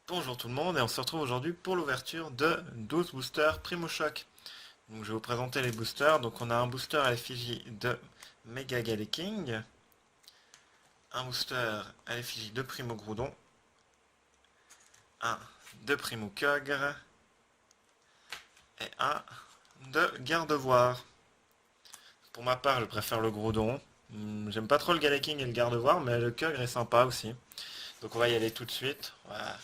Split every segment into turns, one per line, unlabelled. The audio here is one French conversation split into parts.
Bonjour tout le monde et on se retrouve aujourd'hui pour l'ouverture de 12 boosters Primo Shock. Donc je vais vous présenter les boosters. Donc on a un booster à l'effigie de Mega King, un booster à l'effigie de Primo Groudon, un de Primo Cogre et un de Gardevoir. Pour ma part je préfère le Groudon. J'aime pas trop le King et le Gardevoir mais le Cogre est sympa aussi. Donc on va y aller tout de suite. Voilà.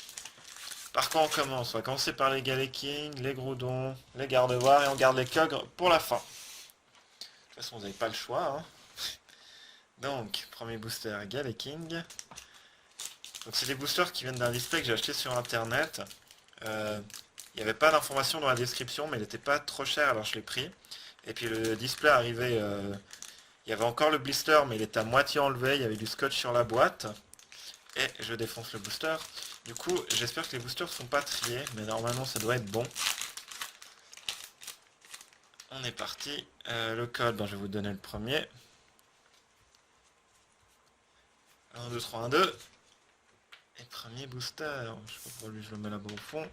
Par quoi on commence? On va commencer par les Galekings, les Groudons, les Gardevoirs et on garde les Cogres pour la fin. De toute façon, vous n'avez pas le choix. Hein. Donc, premier booster Galeking. Donc, c'est des boosters qui viennent d'un display que j'ai acheté sur internet. Il n'y avait pas d'informations dans la description, mais il n'était pas trop cher alors je l'ai pris. Et puis le display arrivait. Il y avait encore le blister, mais il était à moitié enlevé. Il y avait du scotch sur la boîte. Et je défonce le booster. Du coup, j'espère que les boosters sont pas triés, mais normalement ça doit être bon. On est parti. Le code, je vais vous donner le premier. 1, 2, 3, 1, 2. Et premier booster. Je sais pas pourquoi lui je le mets là-bas au fond.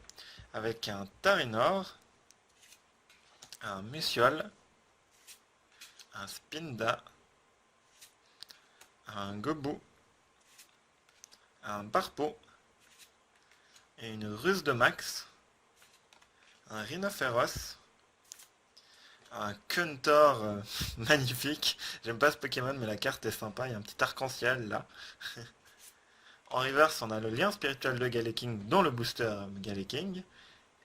Avec un Tarinor, un Musiol, un Spinda, un Gobu, un Barpo, et une Ruse de Max, un Rhinophéros, un Kuntor magnifique. J'aime pas ce Pokémon, mais la carte est sympa. Il y a un petit arc-en-ciel là. En reverse, on a le lien spirituel de Galeking, dont le booster Galeking.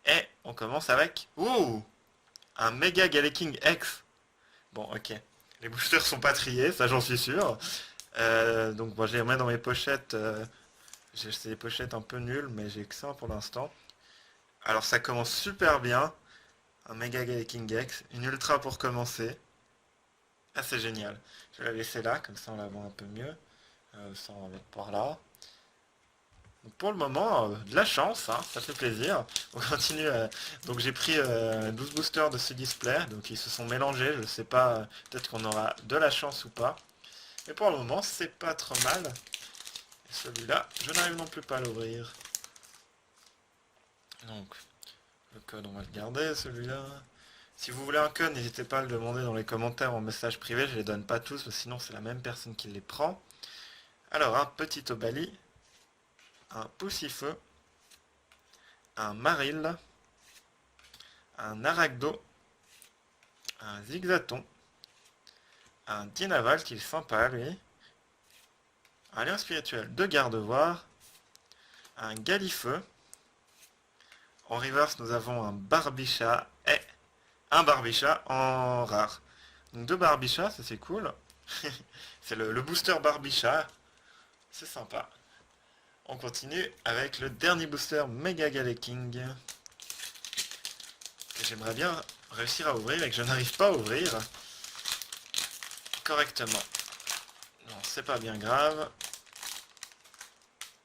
Et on commence avec... Ouh, un Mega Galeking X. Bon, ok. Les boosters sont pas triés, ça j'en suis sûr. Donc moi je les remets dans mes pochettes. C'est des pochettes un peu nulles, mais j'ai que ça pour l'instant. Alors ça commence super bien. Un Mega Galeking X, une Ultra pour commencer. Ah, c'est génial. Je vais la laisser là, comme ça on la voit un peu mieux. Ça on va mettre par là. Donc pour le moment, de la chance, hein, ça fait plaisir. On continue. Donc j'ai pris 12 boosters de ce display, donc ils se sont mélangés. Je sais pas, peut-être qu'on aura de la chance ou pas. Mais pour le moment, c'est pas trop mal. Et celui-là, je n'arrive non plus pas à l'ouvrir. Donc, le code, on va le garder, celui-là. Si vous voulez un code, n'hésitez pas à le demander dans les commentaires ou en message privé. Je les donne pas tous, sinon c'est la même personne qui les prend. Alors, un petit Obali, un Poussifeu, un Maril, un Aragdo, un Zigzaton, un Dinaval qui est sympa lui, un lien spirituel de Gardevoir, un Galifeu. En reverse, nous avons un Barbicha et un Barbicha en rare. Donc deux Barbichas, ça c'est cool. C'est le booster Barbicha. C'est sympa. On continue avec le dernier booster Mega Galeking. Que j'aimerais bien réussir à ouvrir et que je n'arrive pas à ouvrir correctement. Non, c'est pas bien grave.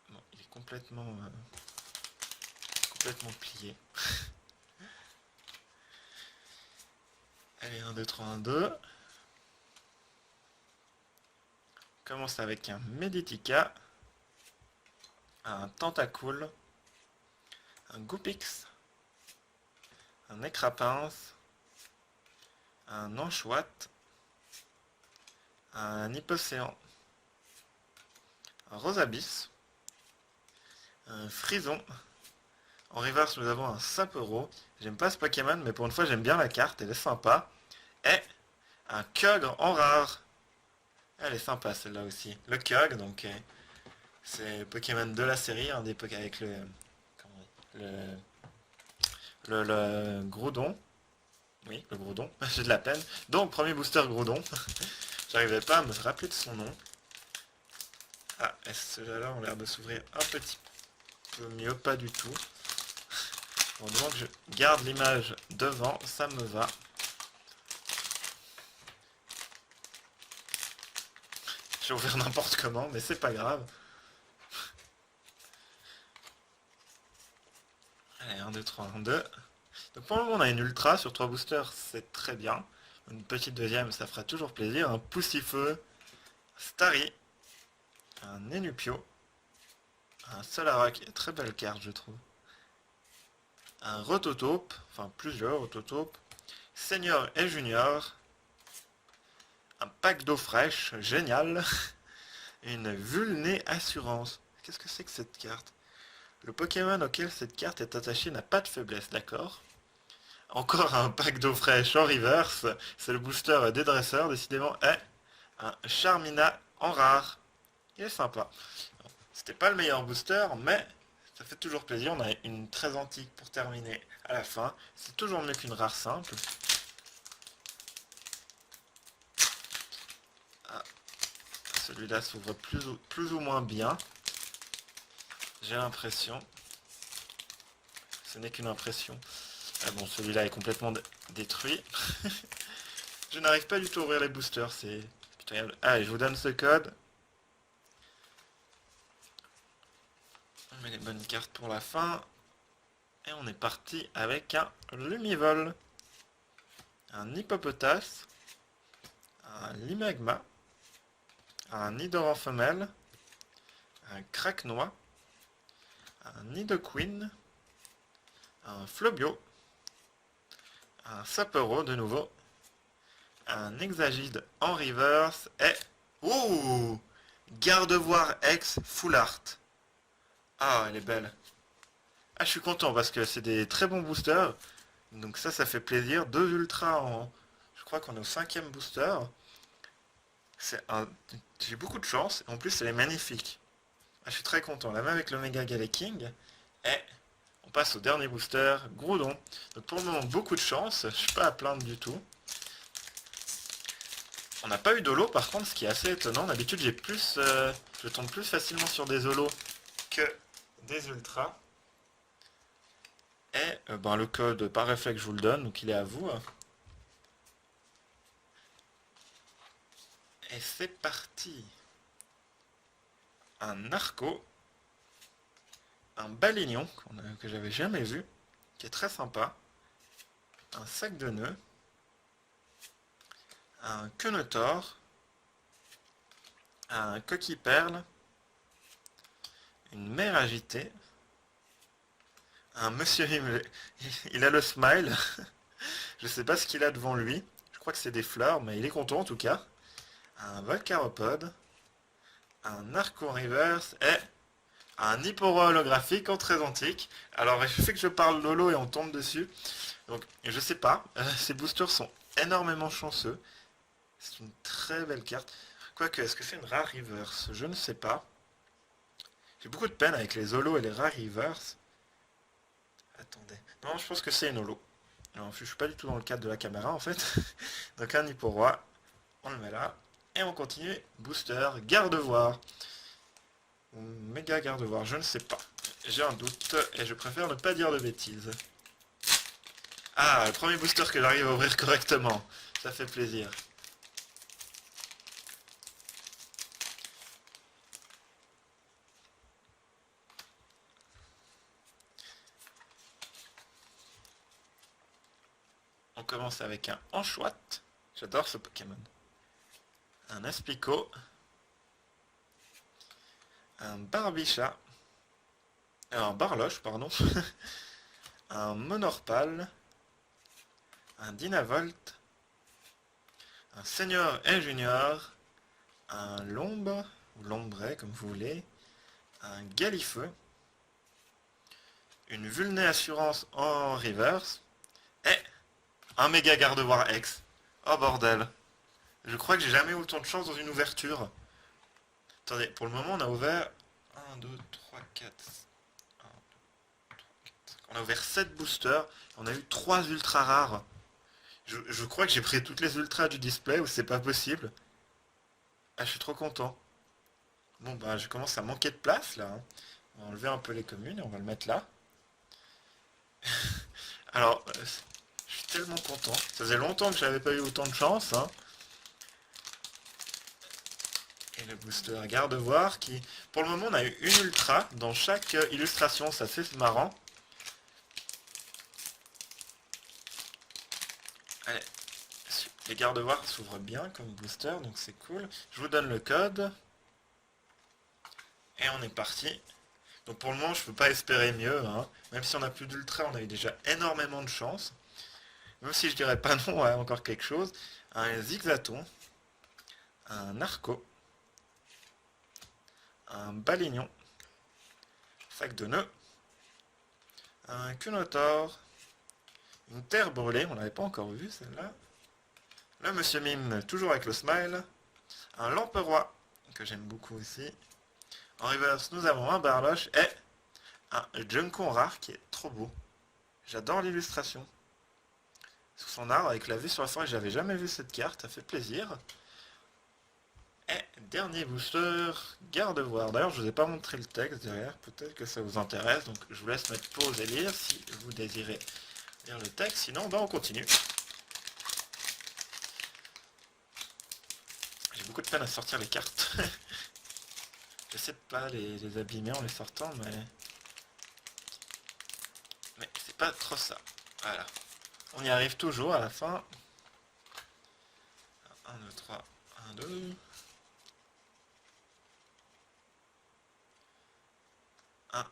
Bon, il est complètement plié. Allez, 1, 2, 3, 1, 2. On commence avec un Meditica, un Tentacool, un Goopix, un Écrapince, un Anchouat, un Hypocéan, un Rosabis, un Frison. En reverse, nous avons un Sapero. J'aime pas ce Pokémon, mais pour une fois, j'aime bien la carte, elle est sympa. Et un Kyogre en rare. Elle est sympa celle-là aussi. Le Kyogre, donc c'est le Pokémon de la série, un des Pokémon avec le Groudon. Oui, le Groudon. J'ai de la peine. Donc, premier booster Groudon. J'arrivais pas à me rappeler de son nom. Ah, est-ce que ceux-là ont l'air de s'ouvrir un petit peu mieux? Pas du tout. Bon, donc je garde l'image devant, ça me va. J'ai ouvert n'importe comment, mais c'est pas grave. Allez, 1, 2, 3, 1, 2. Donc pour le moment, on a une Ultra sur 3 boosters, c'est très bien. Une petite deuxième, ça fera toujours plaisir. Un Poussifeu, Starry, un Nenupio, Un Solarac, très belle carte je trouve. Un Rototope, enfin plusieurs Rototopes. Senior et Junior. Un pack d'eau fraîche, génial. Une Vulné Assurance. Qu'est-ce que c'est que cette carte? Le Pokémon auquel cette carte est attachée n'a pas de faiblesse, d'accord. Encore un pack d'eau fraîche en reverse. C'est le booster des dresseurs, décidément. Et un Charmina en rare. Il est sympa. C'était pas le meilleur booster, mais ça fait toujours plaisir. On a une très antique pour terminer à la fin. C'est toujours mieux qu'une rare simple. Ah, celui-là s'ouvre plus ou moins bien. J'ai l'impression. Ce n'est qu'une impression. Ah bon, celui-là est complètement détruit. Je n'arrive pas du tout à ouvrir les boosters, c'est pitoyable. Allez, je vous donne ce code. On met les bonnes cartes pour la fin. Et on est parti avec un Lumivol. Un Hippopotas. Un Limagma. Un Nidoran femelle. Un Craquenois. Un Nidoqueen. Un Flobio. Un Sapero de nouveau. Un Exagide en reverse. Et... ouh, Gardevoir X Full Art. Ah, elle est belle. Ah, je suis content parce que c'est des très bons boosters. Donc ça fait plaisir. Deux ultras en... Je crois qu'on est au 5e booster. J'ai beaucoup de chance. En plus, elle est magnifique. Ah, je suis très content. La même avec l'Omega Galaking. Et on passe au dernier booster, Groudon. Donc pour le moment, beaucoup de chance. Je suis pas à plaindre du tout. On n'a pas eu d'holo par contre, ce qui est assez étonnant. D'habitude, je tombe plus facilement sur des holos que des ultras. Et ben, le code par réflexe, je vous le donne, donc il est à vous. Et c'est parti. Un Narco. Un Balignon, que j'avais jamais vu, qui est très sympa. Un sac de nœuds. Un Quenotor. Un Coquille Perle. Une mer agitée. Un monsieur Himmler. Il a le smile. Je sais pas ce qu'il a devant lui. Je crois que c'est des fleurs, mais il est content en tout cas. Un Volcaropode. Un Narco Reverse et un Hipporo holographique en très antique. Alors je sais que je parle Lolo et on tombe dessus. Donc je sais pas. Ces boosters sont énormément chanceux. C'est une très belle carte. Quoique, est-ce que c'est une rare reverse? Je ne sais pas. J'ai beaucoup de peine avec les holos et les rares reverse. Attendez. Non, je pense que c'est une holo. Alors, je suis pas du tout dans le cadre de la caméra en fait. Donc un Hipporois. On le met là. Et on continue. Booster, Gardevoir. Ou méga Gardevoir, je ne sais pas. J'ai un doute et je préfère ne pas dire de bêtises. Ah, le premier booster que j'arrive à ouvrir correctement. Ça fait plaisir. On commence avec un Anchoat. J'adore ce Pokémon. Un Aspico. Un Barbicha. Un Barloche, pardon. Un Monorpal. Un Dynavolt. Un Senior et Junior. Un Lombre, ou Lombray comme vous voulez. Un Galifeu. Une Vulné Assurance en reverse. Et un méga Gardevoir X. Oh bordel. Je crois que j'ai jamais eu autant de chance dans une ouverture. Attendez, pour le moment on a ouvert 1, 2, 3, 4. 1, 2, 3, 4. On a ouvert 7 boosters. On a eu 3 ultra rares. Je crois que j'ai pris toutes les ultras du display ou c'est pas possible. Ah, je suis trop content. Bon bah je commence à manquer de place là, hein. On va enlever un peu les communes et on va le mettre là. Alors, je suis tellement content. Ça faisait longtemps que j'avais pas eu autant de chance, hein. Et le booster Gardevoir qui... Pour le moment, on a eu une ultra dans chaque illustration. Ça c'est marrant. Allez. Les Gardevoirs s'ouvrent bien comme booster, donc c'est cool. Je vous donne le code. Et on est parti. Donc pour le moment, je peux pas espérer mieux, hein. Même si on a plus d'ultra, on a eu déjà énormément de chance. Même si je dirais pas non à encore quelque chose. Un zigzaton, un narco, un balignon, sac de nœuds, un cunotor, une terre brûlée, on l'avait pas encore vu celle-là. Le monsieur mime, toujours avec le smile. Un lamperoi, que j'aime beaucoup aussi. En reverse, nous avons un barloche et un junkon rare qui est trop beau. J'adore l'illustration. Sur son arbre avec la vue sur la forêt, j'avais jamais vu cette carte, ça fait plaisir. Et dernier booster, garde-voir. D'ailleurs, je vous ai pas montré le texte derrière, peut-être que ça vous intéresse, donc je vous laisse mettre pause et lire si vous désirez lire le texte, sinon on continue. J'ai beaucoup de peine à sortir les cartes. J'essaie de pas les abîmer en les sortant, mais c'est pas trop ça. Voilà. On y arrive toujours à la fin. 1, 2, 3, 1, 2. Un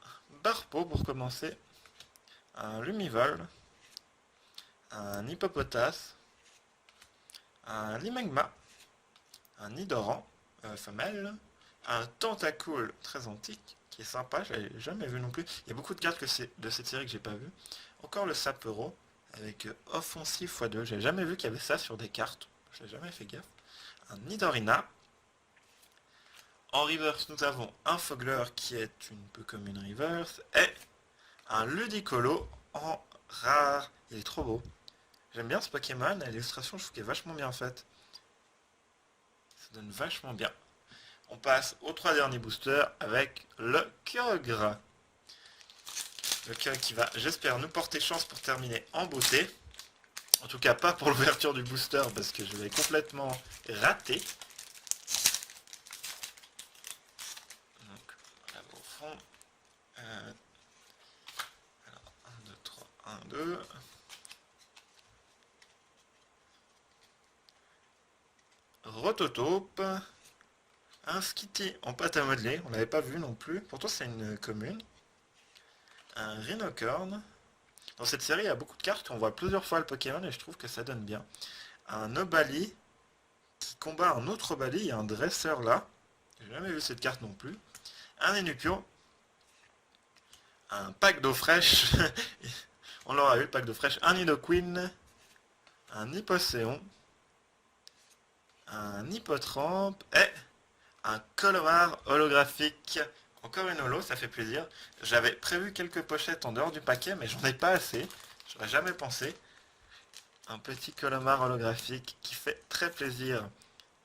barpeau pour commencer. Un lumivol. Un hippopotas. Un limagma. Un nidoran femelle. Un tentacule très antique qui est sympa, je l'avais jamais vu non plus. Il y a beaucoup de cartes de cette série que j'ai pas vu. Encore le sapero avec offensif x2. J'ai jamais vu qu'il y avait ça sur des cartes. Je n'ai jamais fait gaffe. Un Nidorina. En reverse, nous avons un Fogler qui est une peu comme une reverse. Et un Ludicolo en rare. Il est trop beau. J'aime bien ce Pokémon. L'illustration, je trouve qu'elle est vachement bien faite. Ça donne vachement bien. On passe aux 3 derniers boosters avec le Kyogre. Le Kyogre qui va, j'espère, nous porter chance pour terminer en beauté. En tout cas, pas pour l'ouverture du booster parce que je l'ai complètement raté. Donc, voilà au fond. Alors, 1, 2, 3, 1, 2. Rototope. Un Skitty en pâte à modeler, on l'avait pas vu non plus. Pourtant, c'est une commune. Un Rhinocorn. Dans cette série, il y a beaucoup de cartes, on voit plusieurs fois le Pokémon et je trouve que ça donne bien. Un Obali qui combat un autre Obali, il y a un dresseur là. J'ai jamais vu cette carte non plus. Un Enupio. Un pack d'eau fraîche. On l'aura eu le pack d'eau fraîche. Un Nidoqueen. Un Hippocéon. Un Hippotrampe. Et un Colomar holographique. Encore une holo, ça fait plaisir. J'avais prévu quelques pochettes en dehors du paquet, mais j'en ai pas assez. J'aurais jamais pensé. Un petit Colomar holographique qui fait très plaisir.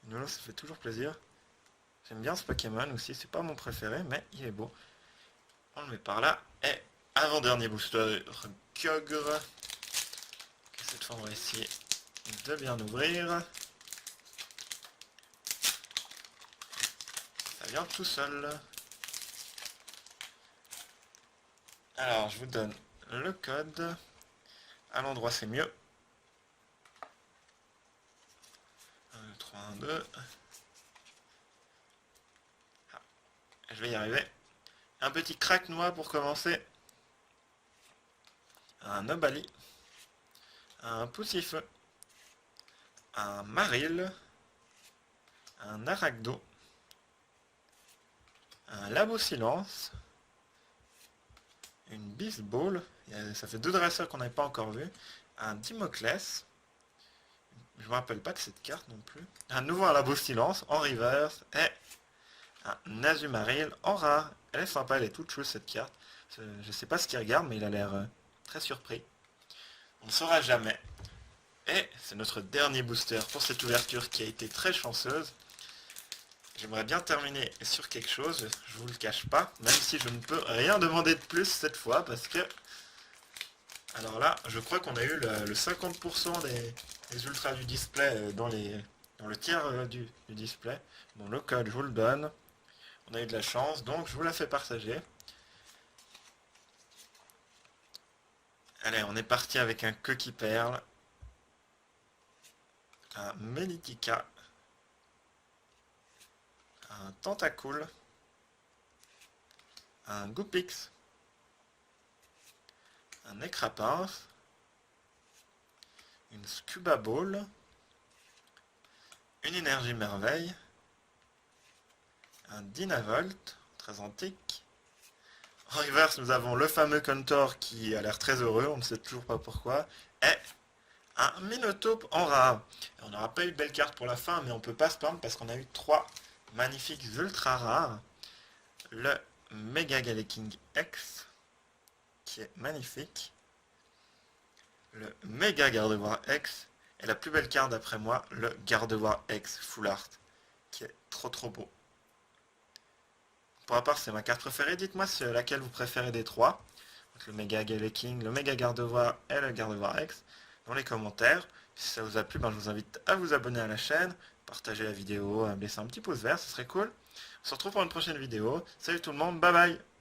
Une holo, ça fait toujours plaisir. J'aime bien ce Pokémon aussi, c'est pas mon préféré, mais il est beau. On le met par là. Et avant-dernier booster, Kyogre. Cette fois, on va essayer de bien ouvrir. Ça vient tout seul. Alors, je vous donne le code. À l'endroit, c'est mieux. 1, 2, 3, 1, 2. Ah, je vais y arriver. Un petit crack noix pour commencer. Un Obali. Un Poussifeu. Un Maril. Un Arachdo. Un Labo Silence. Une Beastball. Ça fait 2 dresseurs qu'on n'avait pas encore vu. Un Dimoclès. Je me rappelle pas de cette carte non plus. Un nouveau Labo Silence en reverse. Et un Azumaril en rare. Elle est sympa, elle est toute chouette cette carte. Je sais pas ce qu'il regarde, mais il a l'air très surpris. On ne saura jamais. Et c'est notre dernier booster pour cette ouverture qui a été très chanceuse. J'aimerais bien terminer sur quelque chose, je vous le cache pas, même si je ne peux rien demander de plus cette fois, parce que... Alors là, je crois qu'on a eu le 50% des ultras du display dans le tiers du display. Bon, le code, je vous le donne. On a eu de la chance, donc je vous la fais partager. Allez, on est parti avec un Coquille Perle. Un Meditica. Un Tentacule. un Goopix, un Necrapince, une Scuba Ball, une Énergie Merveille, un Dynavolt, très antique. En reverse, nous avons le fameux Contour qui a l'air très heureux, on ne sait toujours pas pourquoi, et un Minotaur en rare. On n'aura pas eu de belle carte pour la fin, mais on peut pas se plaindre parce qu'on a eu 3 magnifiques ultra rares. Le Mega Galaking X, qui est magnifique. Le Mega Gardevoir X. Et la plus belle carte d'après moi, le Gardevoir X Full Art, qui est trop beau. Pour ma part, c'est ma carte préférée. Dites-moi laquelle vous préférez des 3. Donc, le Mega Galaking, le Mega Gardevoir et le Gardevoir X dans les commentaires. Si ça vous a plu, ben, je vous invite à vous abonner à la chaîne, partager la vidéo, à me laisser un petit pouce vert, ce serait cool. On se retrouve pour une prochaine vidéo. Salut tout le monde, bye bye.